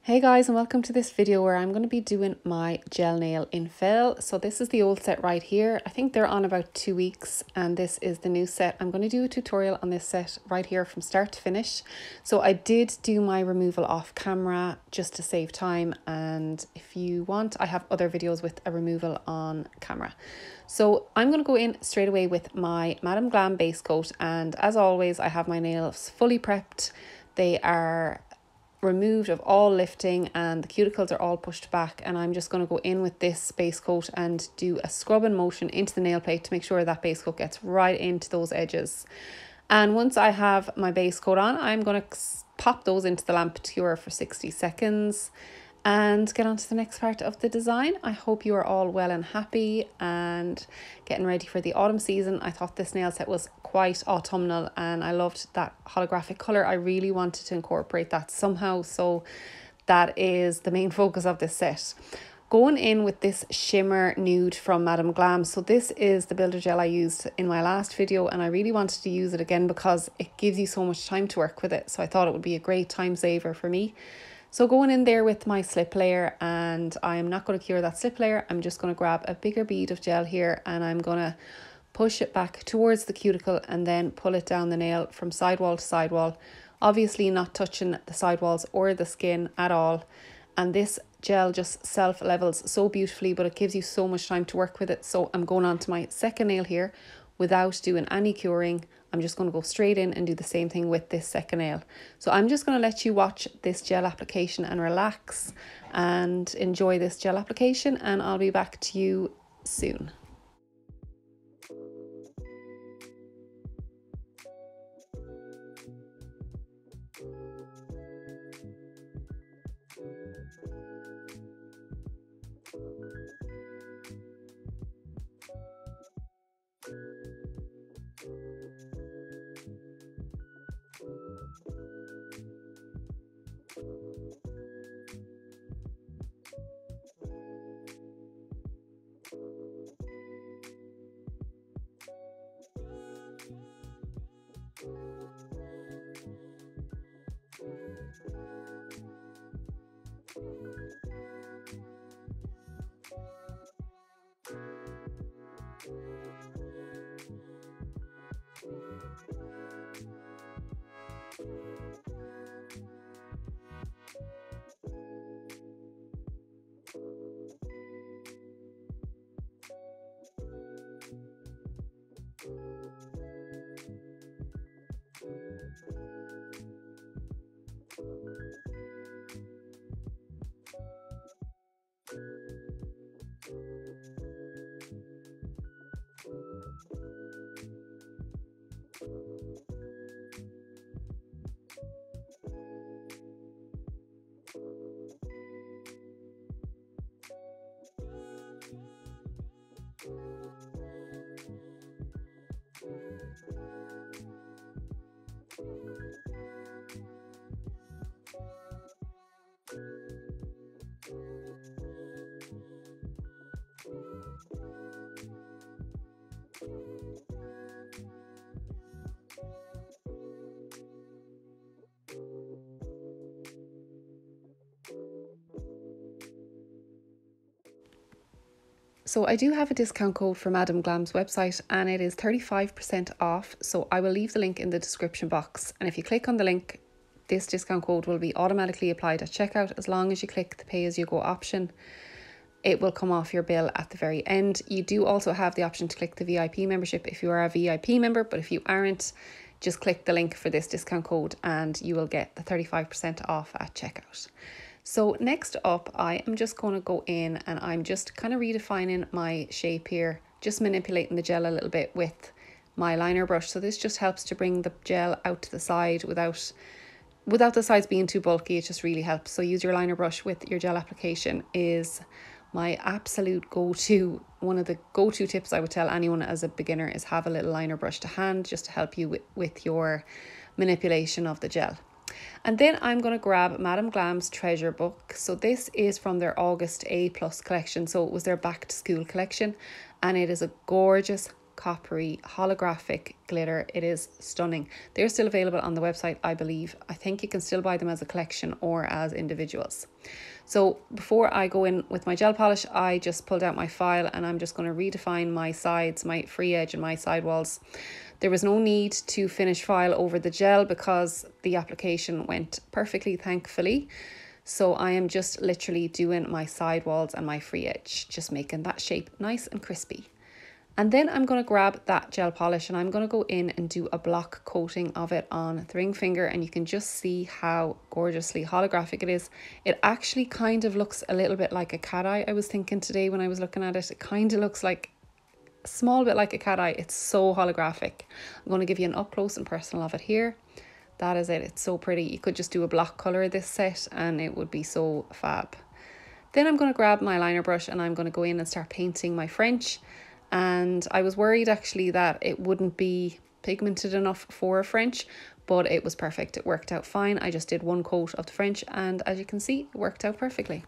Hey guys, and welcome to this video where I'm going to be doing my gel nail infill. So this is the old set right here. I think they're on about 2 weeks and this is the new set. I'm going to do a tutorial on this set right here from start to finish. So I did do my removal off camera just to save time, and if you want I have other videos with a removal on camera. So I'm going to go in straight away with my Madam Glam base coat, and as always I have my nails fully prepped. They are removed of all lifting and the cuticles are all pushed back, and I'm just going to go in with this base coat and do a scrubbing motion into the nail plate to make sure that base coat gets right into those edges. And once I have my base coat on, I'm going to pop those into the lamp to cure for 60 seconds and get on to the next part of the design. I hope you are all well and happy and getting ready for the autumn season. I thought this nail set was quite autumnal and I loved that holographic colour. I really wanted to incorporate that somehow, so that is the main focus of this set. Going in with this shimmer nude from Madam Glam. So this is the builder gel I used in my last video and I really wanted to use it again because it gives you so much time to work with it. So I thought it would be a great time saver for me. So going in there with my slip layer, and I'm not going to cure that slip layer. I'm just going to grab a bigger bead of gel here and I'm going to push it back towards the cuticle and then pull it down the nail from sidewall to sidewall. Obviously not touching the sidewalls or the skin at all. And this gel just self levels so beautifully, but it gives you so much time to work with it. So I'm going on to my second nail here without doing any curing. I'm just going to go straight in and do the same thing with this second nail. So I'm just going to let you watch this gel application and relax and enjoy this gel application, and I'll be back to you soon. So I do have a discount code for Madam Glam's website and it is 35% off. So I will leave the link in the description box. And if you click on the link, this discount code will be automatically applied at checkout. As long as you click the pay as you go option, it will come off your bill at the very end. You do also have the option to click the VIP membership if you are a VIP member, but if you aren't, just click the link for this discount code and you will get the 35% off at checkout. So next up, I am just going to go in and I'm just kind of redefining my shape here, just manipulating the gel a little bit with my liner brush. So this just helps to bring the gel out to the side without the sides being too bulky. It just really helps. So use your liner brush with your gel application is my absolute go-to. One of the go-to tips I would tell anyone as a beginner is have a little liner brush to hand just to help you with your manipulation of the gel. And then I'm going to grab Madam Glam's Treausure Book. So this is from their August A+ collection. So it was their back to school collection. And it is a gorgeous coppery holographic glitter. It is stunning. They're still available on the website, I believe. I think you can still buy them as a collection or as individuals. So before I go in with my gel polish, I just pulled out my file and I'm just going to redefine my sides, my free edge and my side walls. There was no need to finish file over the gel because the application went perfectly, thankfully. So I am just literally doing my side walls and my free edge, just making that shape nice and crispy. And then I'm going to grab that gel polish and I'm going to go in and do a block coating of it on the ring finger, and you can just see how gorgeously holographic it is. It actually kind of looks a little bit like a cat eye. I was thinking today when I was looking at it, it kind of looks like a small bit like a cat eye. It's so holographic. I'm going to give you an up close and personal of it here. That is it. It's so pretty. You could just do a block color this set and it would be so fab. Then I'm going to grab my liner brush and I'm going to go in and start painting my French. And I was worried actually that it wouldn't be pigmented enough for a French, but it was perfect. It worked out fine. I just did one coat of the French and as you can see, it worked out perfectly.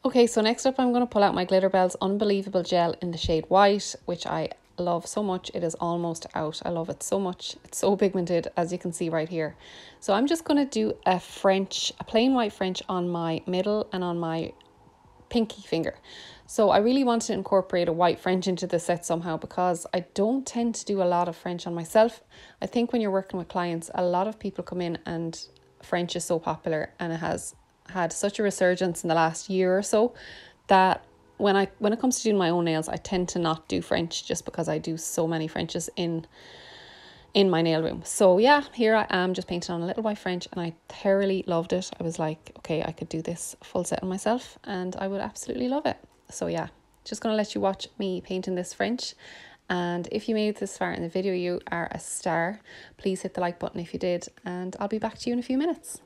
Okay, so next up I'm going to pull out my Glitter Bells Unbelievable Gel in the shade White, which I love so much. It is almost out. I love it so much. It's so pigmented, as you can see right here. So I'm just going to do a plain white French on my middle and on my pinky finger. So I really want to incorporate a white French into the set somehow because I don't tend to do a lot of French on myself. I think when you're working with clients, a lot of people come in and French is so popular and it has had such a resurgence in the last year or so that when it comes to doing my own nails, I tend to not do French just because I do so many Frenches in my nail room. So yeah, here I am just painting on a little white French and I thoroughly loved it. I was like, okay, I could do this full set on myself and I would absolutely love it. So yeah, just going to let you watch me painting this French. And if you made it this far in the video, you are a star. Please hit the like button if you did, and I'll be back to you in a few minutes.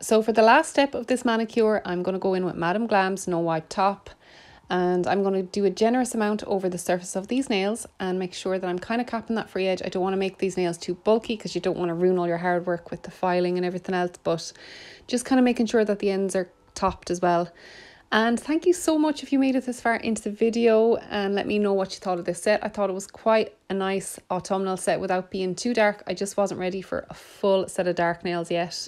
So for the last step of this manicure, I'm going to go in with Madame Glam's No Wipe Top, and I'm going to do a generous amount over the surface of these nails and make sure that I'm kind of capping that free edge. I don't want to make these nails too bulky because you don't want to ruin all your hard work with the filing and everything else, but just kind of making sure that the ends are topped as well. And thank you so much if you made it this far into the video, and let me know what you thought of this set. I thought it was quite a nice autumnal set without being too dark. I just wasn't ready for a full set of dark nails yet.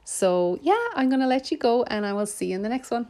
So yeah, I'm going to let you go and I will see you in the next one.